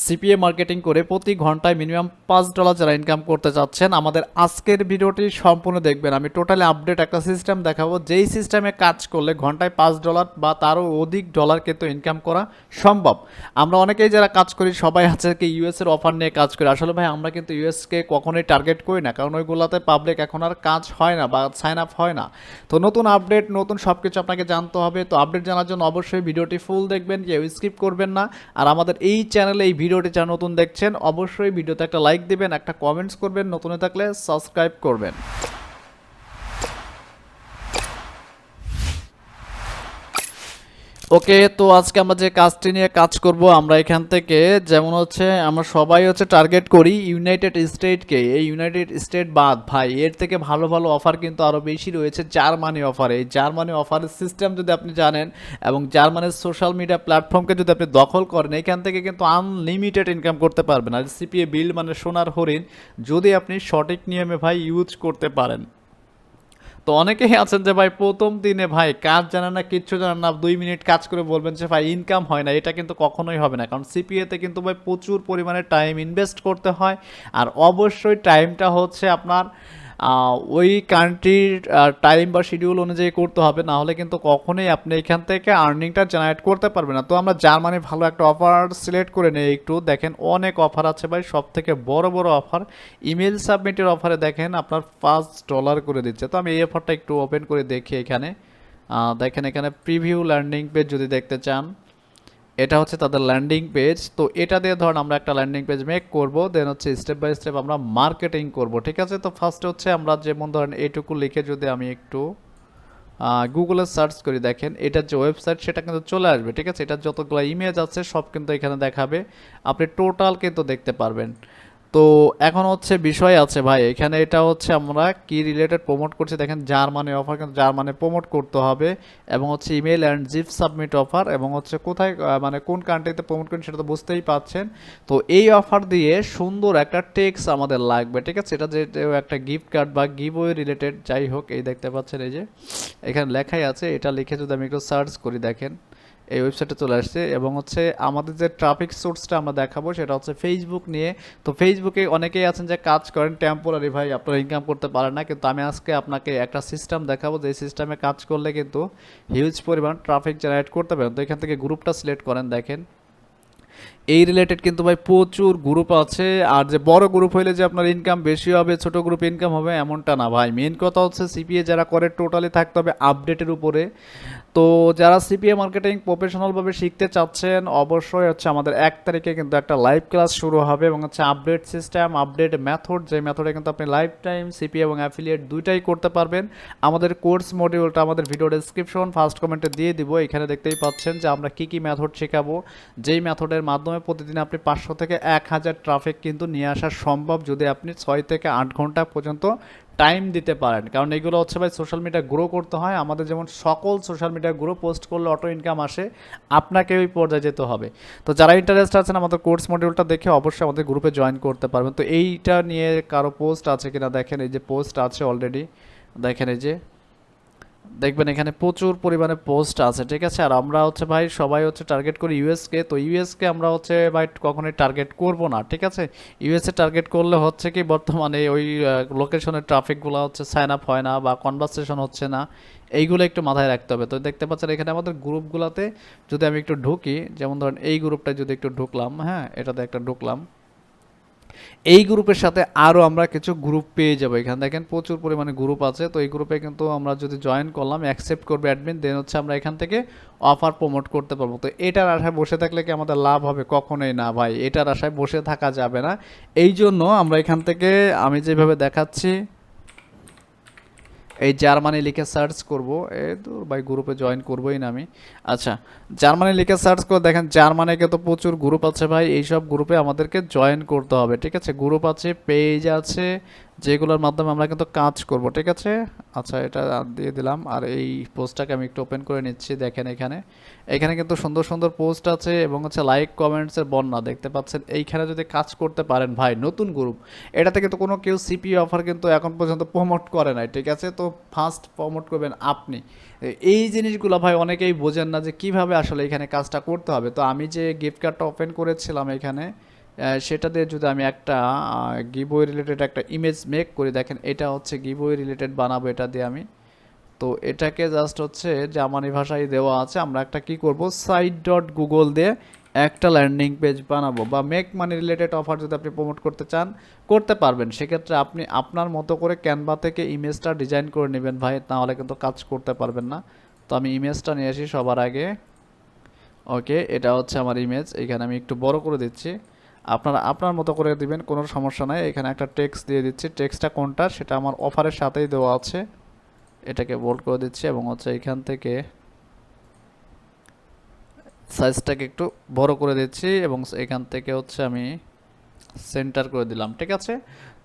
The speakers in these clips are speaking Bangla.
সিপিএ মার্কেটিং করে প্রতি ঘন্টায় মিনিমাম $5 যারা ইনকাম করতে চাচ্ছেন আমাদের আজকের ভিডিওটি সম্পূর্ণ দেখবেন। আমি টোটালি আপডেট একটা সিস্টেম দেখাবো, যেই সিস্টেমে কাজ করলে ঘন্টায় $5 বা তারও অধিক ডলার কিন্তু ইনকাম করা সম্ভব। আমরা অনেকেই যারা কাজ করি সবাই আছে কি ইউএস এর অফার নিয়ে কাজ করি। আসলে ভাই আমরা কিন্তু ইউএসকে কখনোই টার্গেট করি না, কারণ ওইগুলোতে পাবলিক এখন আর কাজ হয় না বা সাইন আপ হয় না। তো নতুন আপডেট নতুন সব কিছু আপনাকে জানতে হবে। তো আপডেট জানার জন্য অবশ্যই ভিডিওটি ফুল দেখবেন, কেউ স্কিপ করবেন না। আর আমাদের এই চ্যানেলে এই ভিডিওটি যারা নতুন দেখছেন অবশ্যই ভিডিওতে একটা লাইক দিবেন, একটা কমেন্টস করবেন, নতুন থাকলে সাবস্ক্রাইব করবেন। ওকে, তো আজকে আমরা যে কাজটি নিয়ে কাজ করব, আমরা এখান থেকে যেমন হচ্ছে আমরা সবাই হচ্ছে টার্গেট করি ইউনাইটেড স্টেটকে। এই ইউনাইটেড স্টেট বাদ ভাই এর থেকে ভালো ভালো অফার কিন্তু আরও বেশি রয়েছে জার্মানি অফারে। এই জার্মানি অফারের সিস্টেম যদি আপনি জানেন এবং জার্মানির সোশ্যাল মিডিয়া প্ল্যাটফর্মকে যদি আপনি দখল করেন, এখান থেকে কিন্তু আনলিমিটেড ইনকাম করতে পারবেন। আর সিপিএ বিল্ড মানে সোনার হরিণ, যদি আপনি সঠিক নিয়মে ভাই ইউজ করতে পারেন। তো অনেকেই আছেন যে ভাই প্রথম দিনে ভাই কাজ জানেন না, কিচ্ছু জানেন না, 2 মিনিট কাজ করে বলবেন যে ভাই ইনকাম হয় না। এটা কিন্তু কখনোই হবে না, কারণ সিপিএতে কিন্তু ভাই প্রচুর পরিমাণে টাইম ইনভেস্ট করতে হয়। আর অবশ্যই টাইমটা হচ্ছে আপনার ওই কান্ট্রির টাইম বা শিডিউল অনুযায়ী করতে হবে, না হলে কিন্তু কখনোই আপনি এখান থেকে আর্নিংটা জেনারেট করতে পারবেন না। তো আমরা জার্মানি ভালো একটা অফার সিলেক্ট করে নিই। একটু দেখেন অনেক অফার আছে ভাই, সব থেকে বড় বড় অফার ইমেল সাবমিটের অফারে দেখেন আপনার $5 করে দিচ্ছে। তো আমি এই অফারটা একটু ওপেন করে দেখি। এখানে দেখেন এখানে প্রিভিউ ল্যান্ডিং পেজ যদি দেখতে চান, এটা হচ্ছে তাদের ল্যান্ডিং পেজ। তো এটা দিয়ে ধরুন আমরা একটা ল্যান্ডিং পেজ মেক করব, দেন হচ্ছে স্টেপ বাই স্টেপ আমরা মার্কেটিং করব, ঠিক আছে। তো ফার্স্টে হচ্ছে আমরা যেমন ধরেন এইটুকু লিখে যদি আমি একটু গুগলে সার্চ করি, দেখেন এটার যে ওয়েবসাইট সেটা কিন্তু চলে আসবে, ঠিক আছে। এটার যতগুলো ইমেজ আছে সব কিন্তু এখানে দেখাবে, আপনি টোটাল কিন্তু দেখতে পারবেন। তো এখন হচ্ছে বিষয় আছে ভাই, এখানে এটা হচ্ছে আমরা কি রিলেটেড প্রমোট করছি, দেখেন জার্মানি অফার, কিন্তু জার্মানি প্রমোট করতে হবে এবং হচ্ছে email and zip submit offer, এবং হচ্ছে কোথায় মানে কোন কান্ট্রিতে প্রমোট করেন সেটা তো বুঝতেই পাচ্ছেন। তো এই অফার দিয়ে সুন্দর একটা টেক্স আমাদের লাগবে, ঠিক আছে। এটা যে একটা গিফট কার্ড বা গিভওয়ে রিলেটেড যাই হোক, এই দেখতে পাচ্ছেন এই যে এখানে লেখাই আছে, এটা লিখে যদি আমি একটু সার্চ করি, দেখেন এই ওয়েবসাইটে চলে আসছে। এবং হচ্ছে আমাদের যে ট্রাফিক সোর্সটা আমরা দেখাবো সেটা হচ্ছে ফেসবুক নিয়ে। তো ফেসবুকে অনেকেই আছেন যে কাজ করেন টেম্পোরারি, ভাই আপনারা ইনকাম করতে পারেন না, কিন্তু আমি আজকে আপনাকে একটা সিস্টেম দেখাবো যে সিস্টেমে কাজ করলে কিন্তু হিউজ পরিমাণ ট্রাফিক জেনারেট করতে পারেন। তো এখান থেকে গ্রুপটা সিলেক্ট করেন, দেখেন এই রিলেটেড কিন্তু ভাই প্রচুর গ্রুপ আছে। আর যে বড় গ্রুপ হইলে যে আপনার ইনকাম বেশি হবে, ছোট গ্রুপ ইনকাম হবে এমনটা না ভাই। মেন কথা হচ্ছে সিপিএ যারা করে টোটালি থাকতে হবে আপডেটের উপরে। তো যারা সিপিএ মার্কেটিং প্রফেশনালভাবে শিখতে চাচ্ছেন অবশ্যই হচ্ছে আমাদের 1 তারিখে কিন্তু একটা লাইভ ক্লাস শুরু হবে, এবং হচ্ছে আপডেট সিস্টেম আপডেট মেথড, যে মেথডে কিন্তু আপনি লাইফ টাইম সিপিএ এবং অ্যাফিলিয়েট দুইটাই করতে পারবেন। আমাদের কোর্স মডিউলটা আমাদের ভিডিও ডেসক্রিপশন ফার্স্ট কমেন্টে দিয়ে দিব। এখানে দেখতেই পাচ্ছেন যে আমরা কি কি মেথড শেখাবো, যেই মেথডের মাধ্যমে প্রতিদিন আপনি 500 থেকে 1000 ট্রাফিক কিন্তু নিয়ে আসা সম্ভব, যদি আপনি 6 থেকে 8 ঘন্টা পর্যন্ত টাইম দিতে পারেন। কারণ এগুলো হচ্ছে ভাই সোশ্যাল মিডিয়া গ্রো করতে হয়। আমাদের যেমন সকল সোশ্যাল মিডিয়া গ্রো পোস্ট করলে অটো ইনকাম আসে, আপনাকে ওই পর্যায়ে যেতে হবে। তো যারা ইন্টারেস্ট আছেন আমাদের কোর্স মডিউলটা দেখে অবশ্যই আমাদের গ্রুপে জয়েন করতে পারবেন। তো এইটা নিয়ে কারো পোস্ট আছে কিনা দেখেন, এই যে পোস্ট আছে অলরেডি, দেখেন এই যে দেখবেন এখানে প্রচুর পরিমাণে পোস্ট আছে, ঠিক আছে। আর আমরা হচ্ছে ভাই সবাই হচ্ছে টার্গেট করি ইউএসকে। তো ইউএসকে আমরা হচ্ছে ভাই কখনোই টার্গেট করব না, ঠিক আছে। ইউএসএ টার্গেট করলে হচ্ছে কি বর্তমানে ওই লোকেশনের ট্রাফিকগুলো হচ্ছে সাইন আপ হয় না বা কনভারসেশন হচ্ছে না, এইগুলো একটু মাথায় রাখতে হবে। তো দেখতে পাচ্ছেন এখানে আমাদের গ্রুপগুলোতে যদি আমি একটু ঢুকি, যেমন ধরেন এই গ্রুপটায় যদি একটু ঢুকলাম, হ্যাঁ এটাতে একটা ঢুকলাম, এই গ্রুপের সাথে আরও আমরা কিছু গ্রুপ পেয়ে যাবো। এখানে দেখেন প্রচুর পরিমাণে গ্রুপ আছে। তো এই গ্রুপে কিন্তু আমরা যদি জয়েন করলাম, অ্যাকসেপ্ট করবে অ্যাডমিন, দেন হচ্ছে আমরা এখান থেকে অফার প্রমোট করতে পারবো। তো এটার আশায় বসে থাকলে কি আমাদের লাভ হবে? কখনোই না ভাই, এটার আশায় বসে থাকা যাবে না। এই জন্য আমরা এখান থেকে আমি যেভাবে দেখাচ্ছি এই জার্মানি লিখে সার্চ করব, এই দূর ভাই গ্রুপে জয়েন করবোই না আমি। আচ্ছা, জার্মানি লিখে সার্চ করে দেখেন জার্মানিকে তো প্রচুর গ্রুপ আছে ভাই, এই সব গ্রুপে আমাদেরকে জয়েন করতে হবে, ঠিক আছে। গ্রুপ আছে, পেজ আছে, যেগুলোর মাধ্যমে আমরা কিন্তু কাজ করব, ঠিক আছে। আচ্ছা, এটা দিয়ে দিলাম। আর এই পোস্টটাকে আমি একটু ওপেন করে নিচ্ছি। দেখেন এখানে এখানে কিন্তু সুন্দর সুন্দর পোস্ট আছে এবং হচ্ছে লাইক কমেন্টসের বন্যা দেখতে পাচ্ছেন। এইখানে যদি কাজ করতে পারেন ভাই, নতুন গ্রুপ, এটাতে কিন্তু কোনো কেউ সিপি অফার কিন্তু এখন পর্যন্ত প্রমোট করে নাই, ঠিক আছে। তো ফার্স্ট প্রমোট করবেন আপনি। এই জিনিসগুলো ভাই অনেকেই বোঝেন না যে কিভাবে আসলে এখানে কাজটা করতে হবে। তো আমি যে গিফট কার্ডটা ওপেন করেছিলাম এখানে, সেটা দিয়ে যদি আমি একটা গিভওয়ে রিলেটেড একটা ইমেজ মেক করি, দেখেন এটা হচ্ছে গিভওয়ে রিলেটেড বানাবো এটা দিয়ে আমি। তো এটাকে জাস্ট হচ্ছে জার্মানি ভাষায় দেওয়া আছে। আমরা একটা কি করব, সাইট ডট গুগল দিয়ে একটা ল্যান্ডিং পেজ বানাবো, বা মেক মানি রিলেটেড অফার যদি আপনি প্রমোট করতে চান করতে পারবেন। সেক্ষেত্রে আপনি আপনার মতো করে ক্যানভা থেকে ইমেজটা ডিজাইন করে নেবেন ভাই, তাহলে কিন্তু কাজ করতে পারবেন না। তো আমি ইমেজটা নিয়ে আসি সবার আগে। ওকে, এটা হচ্ছে আমার ইমেজ। এখানে আমি একটু বড় করে দিচ্ছি, আপনারা আপনার মতো করে দিবেন, কোনো সমস্যা নাই। এখানে একটা টেক্সট দিয়ে দিচ্ছি, টেক্সটটা কোনটা সেটা আমার অফারের সাথেই দেওয়া আছে। এটাকে বোল্ড করে দিচ্ছি এবং হচ্ছে এখান থেকে সাইজটাকে একটু বড় করে দিচ্ছি এবং এখান থেকে হচ্ছে আমি সেন্টার করে দিলাম, ঠিক আছে।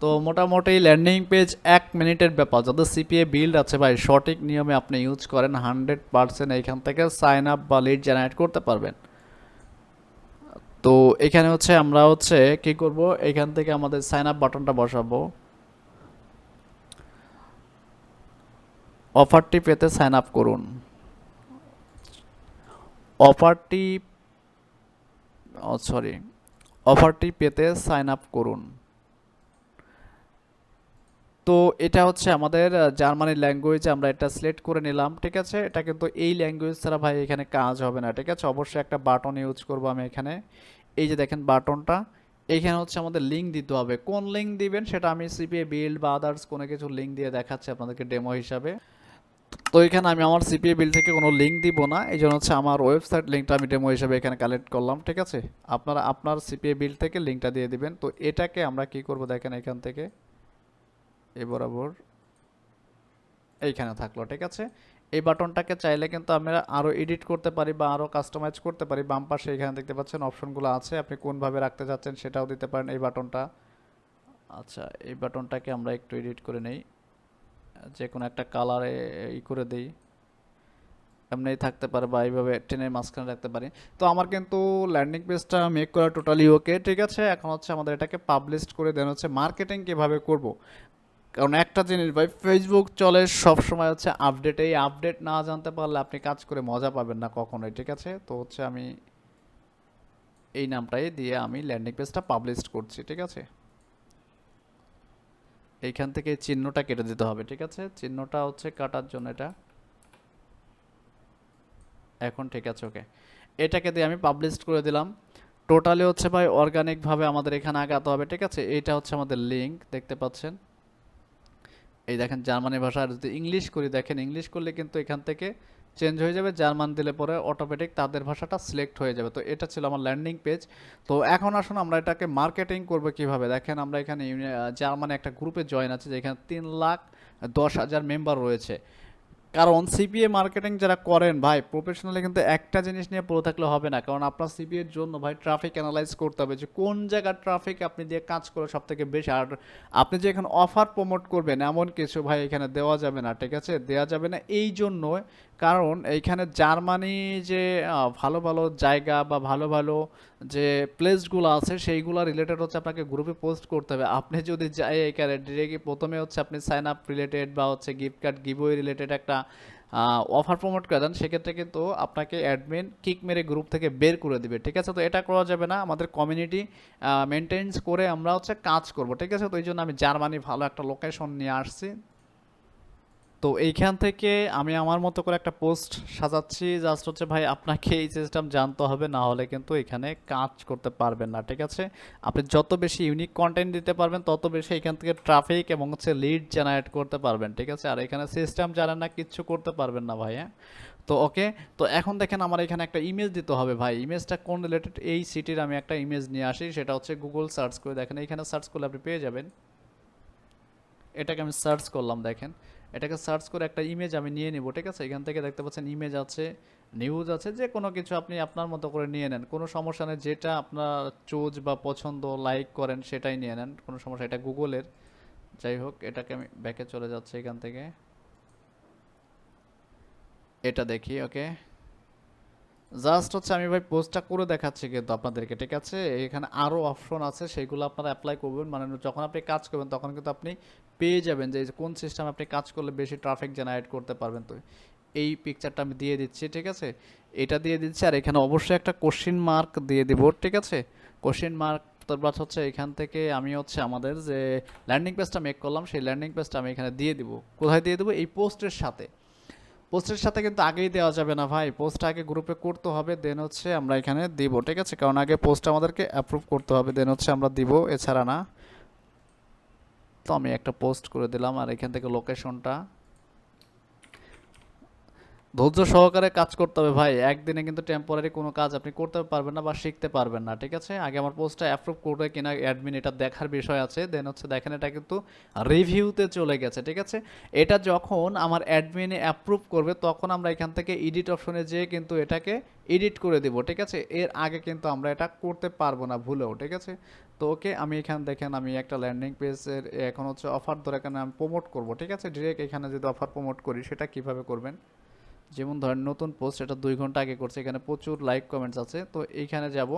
তো মোটামুটি ল্যান্ডিং পেজ 1 মিনিটের ব্যাপার। যাদের সিপিএ বিল্ড আছে ভাই, সঠিক নিয়মে আপনি ইউজ করেন, 100% এইখান থেকে সাইন আপ বা লিড জেনারেট করতে পারবেন। তো এখানে হচ্ছে আমরা হচ্ছে কি করব, এখান থেকে আমাদের সাইন আপ বাটনটা বসাবো। অফারটি পেতে সাইন আপ করুন। অফারটি সরি, অফারটি পেতে সাইন আপ করুন। তো এটা হচ্ছে আমাদের জার্মানি ল্যাঙ্গুয়েজে আমরা এটা সিলেক্ট করে নিলাম, ঠিক আছে। এটা কিন্তু এই ল্যাঙ্গুয়েজ ছাড়া ভাই এখানে কাজ হবে না, ঠিক আছে। অবশ্যই একটা বাটন ইউজ করব আমি এখানে। এই যে দেখেন বাটনটা, এইখানে হচ্ছে আমাদের লিঙ্ক দিতে হবে। কোন লিঙ্ক দিবেন সেটা আমি সিপিএ বিল্ড বা আদার্স কোনো কিছু লিঙ্ক দিয়ে দেখাচ্ছি আপনাদেরকে ডেমো হিসাবে। তো এখানে আমি আমার সিপিএ বিল থেকে কোনো লিঙ্ক দিব না, এই জন্য হচ্ছে আমার ওয়েবসাইট লিঙ্কটা আমি ডেমো হিসেবে এখানে কালেক্ট করলাম, ঠিক আছে। আপনারা আপনার সিপিএ বিল থেকে লিঙ্কটা দিয়ে দিবেন। তো এটাকে আমরা কি করব, দেখেন এখান থেকে এই বরাবর এইখানে থাকলো, ঠিক আছে। এই বাটনটাকে চাইলে কিন্তু আমরা আরও এডিট করতে পারি বা আরও কাস্টমাইজ করতে পারি। বাম পাশে এখানে দেখতে পাচ্ছেন অপশনগুলো আছে, আপনি কোনভাবে রাখতে চাচ্ছেন সেটাও দিতে পারেন এই বাটনটা। আচ্ছা, এই বাটনটাকে আমরা একটু এডিট করে নেই, যে কোনো একটা কালারে করে দেই, এমনিই থাকতে পারে বা এইভাবে টেনের মাঝখানে রাখতে পারি। তো আমার কিন্তু ল্যান্ডিং পেজটা মেক করা টোটালি ওকে, ঠিক আছে। এখন হচ্ছে আমাদের এটাকে পাবলিশ করে দেন হচ্ছে মার্কেটিং কীভাবে করব। কারণ একটা জিনিস ভাই, ফেসবুক চলে সব সময় হচ্ছে আপডেট, এই আপডেট না জানতে পারলে আপনি কাজ করে মজা পাবেন না কখনোই, ঠিক আছে। তো হচ্ছে আমি এই নামটাই দিয়ে আমি ল্যান্ডিং পেজটা পাবলিশ করছি, ঠিক আছে। এইখান থেকে চিহ্নটা কেটে দিতে হবে, ঠিক আছে। চিহ্নটা হচ্ছে কাটার জন্য এটা এখন, ঠিক আছে, ওকে। এটাকে দিয়ে আমি পাবলিশ করে দিলাম। টোটালি হচ্ছে ভাই অর্গানিকভাবে আমাদের এখানে আগাতে হবে, ঠিক আছে। এইটা হচ্ছে আমাদের লিঙ্ক দেখতে পাচ্ছেন। এই দেখেন জার্মানি ভাষা, আর যদি ইংলিশ করি, দেখেন ইংলিশ করলে কিন্তু এখান থেকে চেঞ্জ হয়ে যাবে। জার্মান দিলে পরে অটোমেটিক তাদের ভাষাটা সিলেক্ট হয়ে যাবে। তো এটা ছিল আমার ল্যান্ডিং পেজ। তো এখন আসুন আমরা এটাকে মার্কেটিং করবো কিভাবে। দেখেন আমরা এখানে জার্মানি একটা গ্রুপে জয়েন আছে, যেখানে 3,10,000 মেম্বার রয়েছে। কারণ সিপিএ মার্কেটিং যারা করেন ভাই, প্রফেশনালি কিন্তু একটা জিনিস নিয়ে পড়ে থাকলে হবে না। কারণ আপনার সিপিএর জন্য ভাই ট্রাফিক অ্যানালাইজ করতে হবে, যে কোন জায়গার ট্রাফিক আপনি দিয়ে কাজ করে সব থেকে বেশি। আর আপনি যে এখানে অফার প্রমোট করবেন এমন কিছু ভাই এখানে দেওয়া যাবে না, ঠিক আছে। দেওয়া যাবে না এই জন্য, কারণ এইখানে জার্মানি যে ভালো ভালো জায়গা বা ভালো ভালো যে প্লেসগুলো আছে সেইগুলো রিলেটেড হচ্ছে আপনাকে গ্রুপে পোস্ট করতে হবে। আপনি যদি যাই এখানে ডিরেক্টলি প্রথমে হচ্ছে আপনি সাইন আপ রিলেটেড বা হচ্ছে গিফট কার্ড গিভওয়ে রিলেটেড একটা অফার প্রমোট করে দেন, সেক্ষেত্রে কিন্তু আপনাকে অ্যাডমিন কিক মেরে গ্রুপ থেকে বের করে দিবে, ঠিক আছে। তো এটা করা যাবে না, আমাদের কমিউনিটি মেনটেন্স করে আমরা হচ্ছে কাজ করব, ঠিক আছে। তো এই জন্য আমি জার্মানি ভালো একটা লোকেশন নিয়ে আসছি। তো এইখান থেকে আমি আমার মতো করে একটা পোস্ট সাজাচ্ছি। জাস্ট হচ্ছে ভাই আপনাকে এই সিস্টেম জানতে হবে, না হলে কিন্তু এখানে কাজ করতে পারবেন না, ঠিক আছে। আপনি যত বেশি ইউনিক কন্টেন্ট দিতে পারবেন তত বেশি এখান থেকে ট্রাফিক এবং হচ্ছে লিড জেনারেট করতে পারবেন, ঠিক আছে। আর এখানে সিস্টেম জানেন না, কিচ্ছু করতে পারবেন না ভাই, হ্যাঁ। তো ওকে, তো এখন দেখেন আমার এখানে একটা ইমেজ দিতে হবে ভাই। ইমেজটা কোন রিলেটেড, এই সিটির আমি একটা ইমেজ নিয়ে আসি, সেটা হচ্ছে গুগল সার্চ করে দেখেন, এখানে সার্চ করলে আপনি পেয়ে যাবেন। এটাকে আমি সার্চ করলাম, দেখেন এটাকে সার্চ করে একটা ইমেজ আমি নিয়ে নিব, ঠিক আছে। এখান থেকে দেখতে পাচ্ছেন ইমেজ আছে, নিউজ আছে, যে কোনো কিছু আপনি আপনার মতো করে নিয়ে নেন, কোনো সমস্যা নেই। যেটা আপনার চুজ বা পছন্দ লাইক করেন সেটাই নিয়ে নেন, কোনো সমস্যা। এটা গুগলের। যাই হোক, এটাকে আমি ব্যাকে চলে যাচ্ছি এখান থেকে, এটা দেখি। ওকে, জাস্ট হচ্ছে আমি ভাই পোস্টটা করে দেখাচ্ছি কিন্তু আপনাদেরকে, ঠিক আছে? এখানে আরও অপশন আছে, সেগুলো আপনারা অ্যাপ্লাই করবেন, মানে যখন আপনি কাজ করবেন তখন কিন্তু আপনি পেয়ে যাবেন যে কোন সিস্টেম আপনি কাজ করলে বেশি ট্রাফিক জেনারেট করতে পারবেন। তো এই পিকচারটা আমি দিয়ে দিচ্ছি, ঠিক আছে? এটা দিয়ে দিচ্ছি, আর এখানে অবশ্যই একটা কোশ্চিন মার্ক দিয়ে দিব, ঠিক আছে? কোশ্চিন মার্ক, তারপর হচ্ছে এখান থেকে আমি হচ্ছে আমাদের যে ল্যান্ডিং পেজটা মেক করলাম সেই ল্যান্ডিং পেজটা আমি এখানে দিয়ে দিব। কোথায় দিয়ে দেবো? এই পোস্টের সাথে। পোস্টের সাথে কিন্তু আগেই দেওয়া যাবে না ভাই, পোস্টটা আগে গ্রুপে করতে হবে, দেন হচ্ছে আমরা এখানে দিব, ঠিক আছে? কারণ আগে পোস্ট আমাদেরকে অ্যাপ্রুভ করতে হবে, দেন হচ্ছে আমরা দিব, এছাড়া না। তো আমি একটা পোস্ট করে দিলাম, আর এখান থেকে লোকেশনটা ধৈর্য সহকারে কাজ করতে হবে ভাই, একদিনে কিন্তু টেম্পোরারি কোনো কাজ আপনি করতে পারবেন না বা শিখতে পারবেন না, ঠিক আছে? আগে আমার পোস্টটা অ্যাপ্রুভ করবে কিনা অ্যাডমিন, এটা দেখার বিষয় আছে। দেন হচ্ছে দেখেন এটা কিন্তু রিভিউতে চলে গেছে, ঠিক আছে? এটা যখন আমার অ্যাডমিনে অ্যাপ্রুভ করবে তখন আমরা এখান থেকে এডিট অপশনে যেয়ে কিন্তু এটাকে এডিট করে দেব, ঠিক আছে? এর আগে কিন্তু আমরা এটা করতে পারবো না ভুলেও, ঠিক আছে? তো ওকে, আমি এখানে দেখেন আমি একটা ল্যান্ডিং পেজের এখন হচ্ছে অফার ধরে এখানে আমি প্রমোট করব, ঠিক আছে? ডিরেক্ট এখানে যদি অফার প্রমোট করি সেটা কিভাবে করবেন? যেমন ধরেন নতুন পোস্ট, এটা 2 ঘন্টা আগে করছে, এখানে প্রচুর লাইক কমেন্টস আছে, তো এইখানে যাব,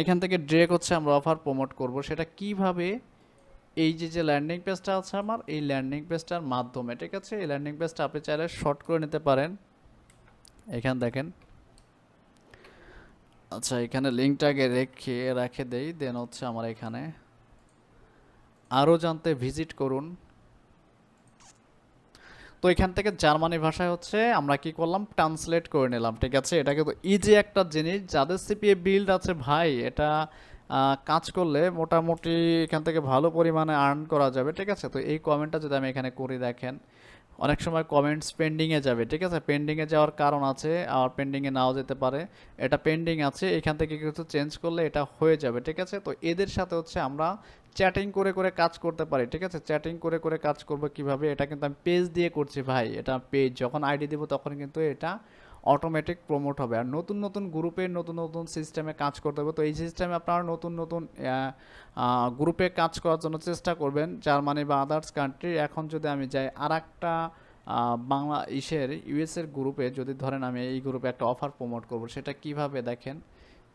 এখান থেকে ডিরেক্ট হচ্ছে আমরা অফার প্রমোট করব। সেটা কিভাবে? এই যে যে ল্যান্ডিং পেজটা আছে আমার, এই ল্যান্ডিং পেজটার মাধ্যমে, ঠিক আছে? এই ল্যান্ডিং পেজটা আপনি চাইলে শর্ট করে নিতে পারেন, এখানে দেখেন। আচ্ছা, এখানে লিঙ্কটা আগে রেখে দেই, দেন হচ্ছে আমার এখানে আরও জানতে ভিজিট করুন। তো এখান থেকে জার্মানি ভাষায় হচ্ছে আমরা কি করলাম, ট্রান্সলেট করে নিলাম, ঠিক আছে? এটা কিন্তু ইজি একটা জিনিস, যাদের সিপিএ বিল্ড আছে ভাই, এটা কাজ করলে মোটামুটি এখান থেকে ভালো পরিমাণে আর্ন করা যাবে, ঠিক আছে? তো এই কমেন্টটা যদি আমি এখানে করি, দেখেন অনেক সময় কমেন্টস পেন্ডিংয়ে যাবে, ঠিক আছে? পেন্ডিংয়ে যাওয়ার কারণ আছে, আর পেন্ডিংয়ে নাও যেতে পারে। এটা পেন্ডিং আছে, এখান থেকে কিছু চেঞ্জ করলে এটা হয়ে যাবে, ঠিক আছে? তো এদের সাথে হচ্ছে আমরা চ্যাটিং করে করে কাজ করতে পারি, ঠিক আছে? চ্যাটিং করে করে কাজ করব কিভাবে? এটা কিন্তু আমি পেজ দিয়ে করছি ভাই, এটা পেজ যখন আইডি দেবো তখন কিন্তু এটা অটোমেটিক প্রমোট হবে। আর নতুন নতুন গ্রুপে নতুন নতুন সিস্টেমে কাজ করতে হবে। তো এই সিস্টেমে আপনারা নতুন নতুন গ্রুপে কাজ করার জন্য চেষ্টা করবেন, জার্মানি বা আদার্স কান্ট্রি। এখন যদি আমি যাই আর একটা বাংলা ইউএসের গ্রুপে, যদি ধরেন আমি এই গ্রুপে একটা অফার প্রমোট করব, সেটা কিভাবে? দেখেন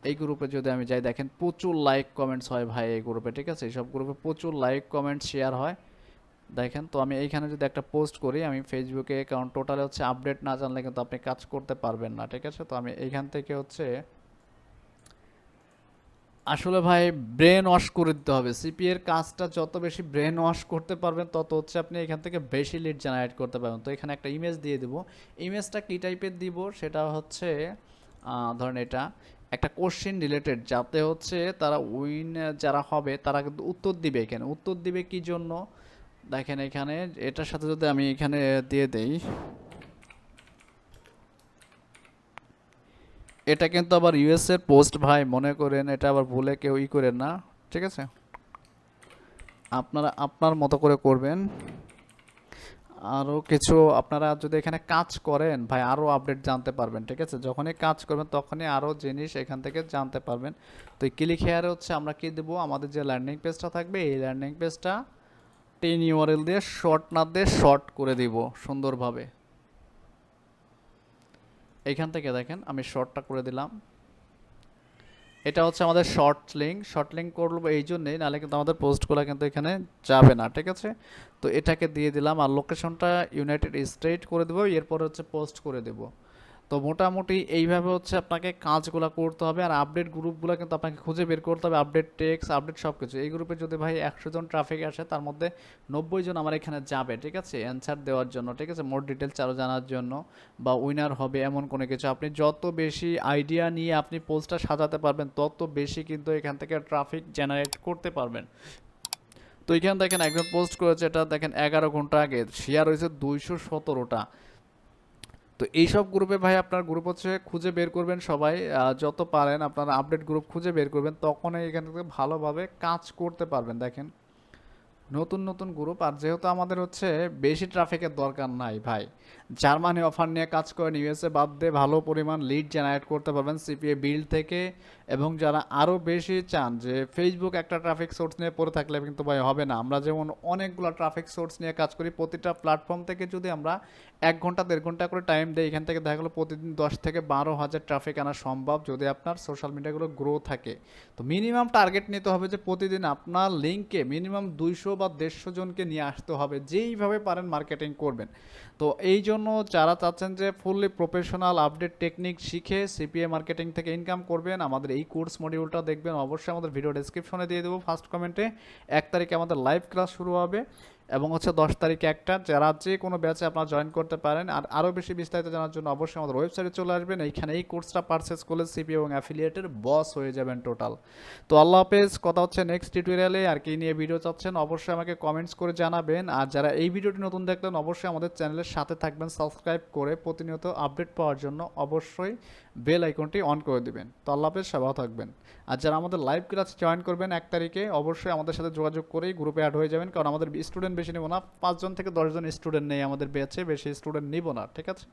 এই গ্রুপে যদি আমি যাই, দেখেন প্রচুর লাইক কমেন্টস হয় ভাই এই গ্রুপে, ঠিক আছে? এইসব গ্রুপে প্রচুর লাইক কমেন্ট শেয়ার হয়, দেখেন। তো আমি এইখানে যদি একটা পোস্ট করি আমি ফেসবুকে, কারণ টোটালে হচ্ছে আপডেট না জানলে কিন্তু আপনি কাজ করতে পারবেন না, ঠিক আছে? তো আমি এইখান থেকে হচ্ছে আসলে ভাই ব্রেন ওয়াশ করে দিতে হবে। সিপি এর কাজটা যত বেশি ব্রেন ওয়াশ করতে পারবেন তত হচ্ছে আপনি এখান থেকে বেশি লিড জেনারেট করতে পারবেন। তো এখানে একটা ইমেজ দিয়ে দিব, ইমেজটা কী টাইপের দিব? সেটা হচ্ছে ধরেন এটা একটা কোশ্চেন রিলেটেড, যাতে হচ্ছে তারা উইন যারা হবে তারা কিন্তু উত্তর দিবে। এখানে উত্তর দিবে কি জন্য? দেখেন এখানে এটার সাথে যদি আমি এখানে দিয়ে দেই, এটা কিন্তু আবার ইউএস এর পোস্ট ভাই, মনে করেন এটা আবার ভুলে কেউ করেন না, ঠিক আছে? আপনারা আপনার মতো করে করবেন। আরও কিছু আপনারা যদি এখানে কাজ করেন ভাই, আরও আপডেট জানতে পারবেন, ঠিক আছে? যখনই কাজ করবেন তখনই আরও জিনিস এখান থেকে জানতে পারবেন। তো এই ক্লিক হেয়ারে হচ্ছে আমরা কি দেবো, আমাদের যে ল্যান্ডিং পেজটা থাকবে এই ল্যান্ডিং পেজটা 10 ইউআরএল দিয়ে শর্ট না দিয়ে শর্ট করে দিব সুন্দরভাবে। এইখান থেকে দেখেন আমি শর্টটা করে দিলাম। এটা হচ্ছে আমাদের শর্ট লিঙ্ক করবো এই জন্যেই, নাহলে কিন্তু আমাদের পোস্টগুলো কিন্তু এখানে যাবে না, ঠিক আছে? তো এটাকে দিয়ে দিলাম, আর লোকেশনটা ইউনাইটেড স্টেট করে দেবো, এরপর হচ্ছে পোস্ট করে দেবো। তো মোটামুটি এইভাবে হচ্ছে আপনাকে কাজগুলো করতে হবে। আর আপডেট গ্রুপগুলো কিন্তু আপনাকে খুঁজে বের করতে হবে, আপডেট টেক্সট আপডেট সব কিছু। এই গ্রুপে যদি ভাই 100 জন ট্রাফিক আসে, তার মধ্যে 90 জন আমার এখানে যাবে, ঠিক আছে? অ্যান্সার দেওয়ার জন্য, ঠিক আছে? মোর ডিটেলস আরও জানার জন্য, বা উইনার হবে এমন কোনো কিছু। আপনি যত বেশি আইডিয়া নিয়ে আপনি পোস্টটা সাজাতে পারবেন তত বেশি কিন্তু এখান থেকে ট্রাফিক জেনারেট করতে পারবেন। তো এখানে দেখেন একজন পোস্ট করেছে, এটা দেখেন 11 ঘন্টা আগে শেয়ার হয়েছে 217টা। তো এইসব গ্রুপে ভাই আপনার গ্রুপ হচ্ছে খুঁজে বের করবেন সবাই, যত পারেন আপনারা আপডেট গ্রুপ খুঁজে বের করবেন, তখনই এখান থেকে ভালোভাবে কাজ করতে পারবেন। দেখেন নতুন নতুন গ্রুপ, আর যেহেতু আমাদের হচ্ছে বেশি ট্রাফিকের দরকার নাই ভাই, জার্মানি অফার নিয়ে কাজ করেন, ইউএসএ বাদ দিয়ে ভালো পরিমাণ লিড জেনারেট করতে পারবেন সিপিএ বিল্ড থেকে। এবং যারা আরও বেশি চান যে ফেসবুক একটা ট্রাফিক সোর্স নিয়ে পড়ে থাকলে কিন্তু ভাই হবে না, আমরা যেমন অনেকগুলো ট্রাফিক সোর্স নিয়ে কাজ করি, প্রতিটা প্ল্যাটফর্ম থেকে যদি আমরা 1 ঘন্টা 1.5 ঘন্টা করে টাইম দেই, এখান থেকে দেখা গেলো প্রতিদিন 10 থেকে 12 হাজার ট্রাফিক আনা সম্ভব যদি আপনার সোশ্যাল মিডিয়াগুলো গ্রো থাকে। তো মিনিমাম টার্গেট নিতে হবে যে প্রতিদিন আপনার লিঙ্কে মিনিমাম 200 বা 150 জনকে নিয়ে আসতে হবে, যেইভাবে পারেন মার্কেটিং করবেন। তো এই জন্য যারা চাচ্ছেন যে ফুললি প্রফেশনাল আপডেট টেকনিক শিখে সিপিএ মার্কেটিং থেকে ইনকাম করবেন, আমাদের এই কোর্স মডিউলটা দেখবেন অবশ্যই আমাদের ভিডিও ডেসক্রিপশনে দিয়ে দেবো ফার্স্ট কমেন্টে। 1 তারিখে আমাদের লাইভ ক্লাস শুরু হবে এবং হচ্ছে 10 তারিখে একটা, যারা যে কোনো ব্যাচে আপনারা জয়েন করতে পারেন। আর আরও বেশি বিস্তারিত জানার জন্য অবশ্যই আমাদের ওয়েবসাইটে চলে আসবেন, এইখানে এই কোর্সটা পারচেস করলে সিপিএ এবং অ্যাফিলিয়েটের বস হয়ে যাবেন টোটাল। তো আল্লাহ হাফেজ, কথা হচ্ছে নেক্সট টিউটোরিয়ালে। আর কি নিয়ে ভিডিও চাচ্ছেন অবশ্যই আমাকে কমেন্টস করে জানাবেন। আর যারা এই ভিডিওটি নতুন দেখলেন অবশ্যই আমাদের চ্যানেলের সাথে থাকবেন, সাবস্ক্রাইব করে প্রতিনিয়ত আপডেট পাওয়ার জন্য অবশ্যই বেল আইকনটি অন করে দিবেন। তো আল্লাহ হাফেজ, সবাই থাকবেন। আর যারা আমাদের লাইভ ক্লাসে জয়েন করবেন 1 তারিখে অবশ্যই আমাদের সাথে যোগাযোগ করেই গ্রুপে অ্যাড হয়ে যাবেন, কারণ আমাদের স্টুডেন্ট বেশি নেব না, 5 জন থেকে 10 জন স্টুডেন্ট নেই আমাদের ব্যাচে, বেশি স্টুডেন্ট নিব না, ঠিক আছে।